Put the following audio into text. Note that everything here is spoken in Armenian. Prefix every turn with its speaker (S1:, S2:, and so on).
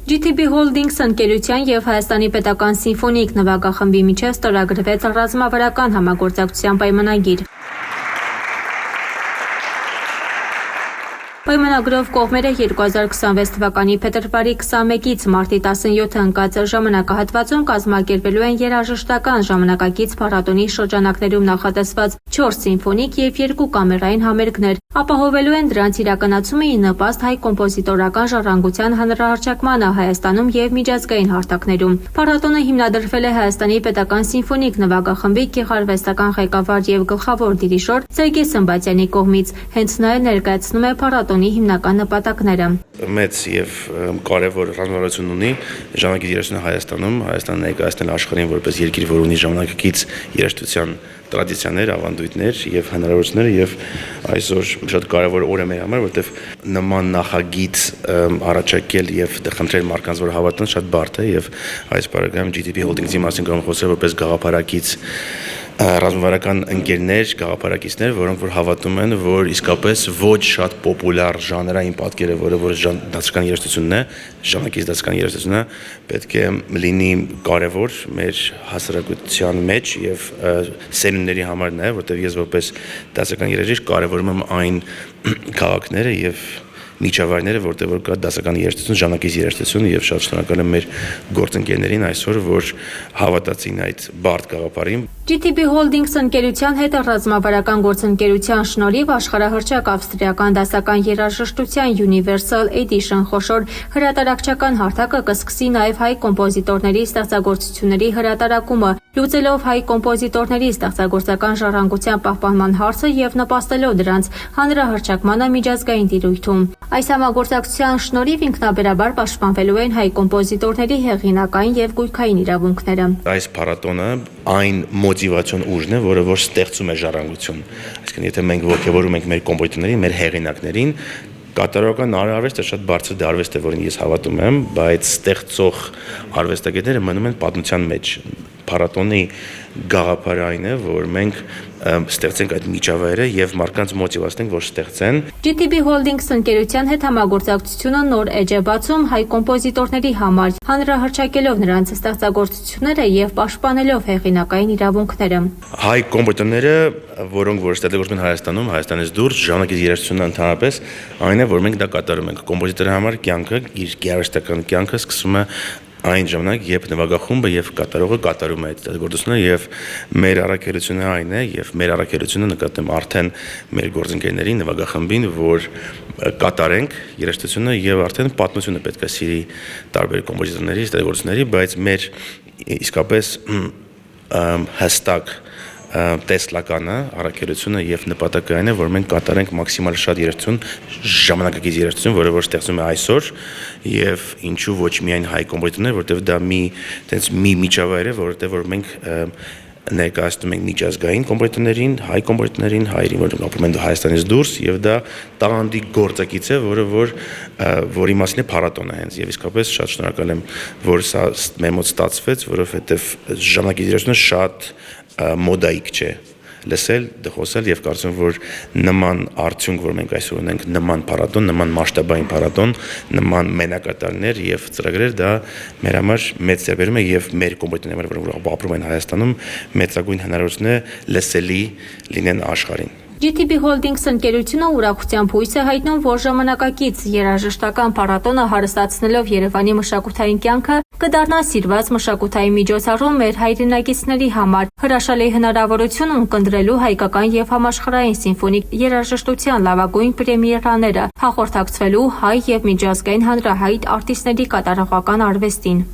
S1: GTB Holdings ընկերության և Հայաստանի պետական սիմֆոնիկ նվագախմբի միջև ստորագրվեց ռազմավարական համագործակցության պայմանագիր։ Պայմանագրով կողմերը 2026 թվականի փետրվարի 21-ից մարտի 17-ը ընկած ժամանակահատվածում կազմակերպելու են երաժշտական ժամանակակից փառատոնի շրջանակներում նախատեսված 4 սիմֆոնիկ և 2 կամերային համերգներ, ապահովելու են դրանց իրականացումը ի նպաստ հայ կոմպոզիտորական ժառանգության հանրահռչակմանը Հայաստանում և միջազգային հարթակներում։ Փառատոնը հիմնադրվել է Հայաստանի պետական սիմֆոնիկ նվագախմբի գեղարվեստական ղեկավար և գլխավոր դիրիժոր Սերգեյ Սմբատյանի կողմից, հենց նա ներկայացնում է փառատոնի հիմնական նպատակները։
S2: Մեծ և կարևոր ռազմավարություն ունի ժամանակակից երաժշտությունը Հայաստանում, Հայաստանը ներկայացնել աշխարհին որպես երկիր, որ ունի ժամանակակից երաժշտության տրադիցիաներ, ավանդույթներ եւ հնարավորություններ եւ այսօր շատ կարևոր օր է մեր համար, որովհետեւ նման նախագիծ առաջարկել եւ խնդրել մարդկանց, որ հավատան, շատ բարդ է եւ այս բարակայում GTB Holdings-ի մասին կարող խոսել որպես գաղափարակից ռազմավարական ընկերներ, գաղափարակիցներ, որոնք որ հավատում են, որ իսկապես ոչ շատ պոպուլյար ժանրային պատկերը, որը դասական երաժշտությունն է, ժամանակակից դասական երաժշտությունը, պետք է լինի կարևոր մեր հասարակության մեջ եւ սերունդների համար նաեւ, որտեղ ես որպես դասական երաժիշտ կարևորում եմ այն քաղաքները եւ միջավայրները, որտեղ որ կա դասական երաժշտություն, ժամանակակից երաժշտություն եւ շատ շնորհակալ եմ մեր գործընկերներին այսօր, որ հավատացին այդ բարդ գաղափարին։
S1: GTB Holdings ընկերության հետ ռազմավարական գործընկերության շնորհիվ աշխարհահռչակ ավստրիական դասական երաժշտության Universal Edition խոշոր հրատարակչական հարթակը կսկսի նաև հայ կոմպոզիտորների ստեղծագործությունների հրատարակումը, լուծելով հայ կոմպոզիտորների ստեղծագործական ժառանգության պահպանման հարցը եւ նպաստելով դրանց հանրահռչակմանը միջազգային տիրույթում։ Այս համագործակցության շնորհիվ ինքնաբերաբար պաշտպանվելու են հայ կոմպոզիտորների հեղինակային եւ գույքային իրավունքները։
S2: Այս փառատոնը այն մոտիվացիոն ուժն է, որը որ ստեղծում է ժառանգություն։ Այսինքն, եթե մենք ողջևորում ենք մեր կոմպոզիտորներին, մեր հեղինակներին, կատարողական արվեստը շատ բարձր արվեստ է, որին ես հավատում եմ, բայց ստեղծող արվեստագետները մնում են պատմության մեջ։ Փառատոնի գաղափարը այն է, որ մենք ստեղծենք այդ միջավայրը եւ մարդկանց մոտիվացնենք, որ ստեղծեն։
S1: GTB Holdings ընկերության հետ համագործակցությունը նոր էջ է բացում հայ կոմպոզիտորների համար, հանրահռչակելով նրանց ստեղծագործությունները եւ պաշտպանելով հեղինակային իրավունքները։
S2: Հայ կոմպոզիտորները, որոնք որ ստեղծագործում են Հայաստանում, Հայաստանից դուրս, ժամանակակից երաժշտությունը ընդհանրապես այն է, որ մենք դա կատարում ենք։ Կոմպոզիտորի համար կյանքը, իր գեղարվեստական կյանքը սկսում է այն ժամանակ, երբ նվագախումբը եւ կատարողը կատարում է այդ գործությունը եւ մեր առաքելությունը այն է եւ մեր առաքելությունը նկատեմ արդեն մեր գործընկերներին նվագախմբին, որ կատարենք երաժշտությունը եւ արդեն պատմությունը պետք է սիրի տարբեր կոմպոզիտորների, ստեղծագործությունների, բայց մեր իսկապես հստակ տեսլականը, առաքելությունը եւ նպատակը այն է, որ մենք կատարենք մաքսիմալ շատ երաժշտություն, ժամանակակից երաժշտություն, որը որ ստեղծում է այսօր եւ ինչու ոչ միայն հայ կոմպոզիտորներ, որտեղ դա մի միջավայր է, որտեղ որ մենք ներկայացնում ենք միջազգային կոմպոզիտորներին, հայ կոմպոզիտորներին, հայերին, որ ապրում են Հայաստանից դուրս եւ դա տաղանդի գործակից է, որի մասին է փառատոնը հենց եւ իսկապես շատ շնորհակալ եմ, որ սա մեր մոտ ստացվեց, որովհետեւ ժամանակակից երաժշտությունը շատ մոդայիկ չէ լսել, խոսել եւ կարծում եմ, որ նման արդյունք, որ մենք այսօր ունենք, նման փառատոն, նման մասշտաբային փառատոն, նման մենակատարներ եւ ծրագրեր, դա մեր համար մեծ ձեռբերում է եւ մեր կոմպոզիտորների համար, որոնք ապրում են Հայաստանում, մեծագույն հնարավորություն է լսելի լինեն աշխարհին։
S1: GTB Holdings ընկերությունը ուրախությամբ հույս է հայտնում, որ ժամանակակից երաժշտական փառատոնը հարստացնելով Երևանի մշակութային կյանքը կդառնա սիրված մշակութային միջոցառում մեր հայրենակիցների համար, հրաշալի հնարավորություն ունկնդրելու հայկական եւ համաշխարհային սիմֆոնիկ երաժշտության լավագույն պրեմիերաները, հաղորդակցվելու հայ եւ միջազգային հանրահայտ արտիստների կատարողական արվեստին։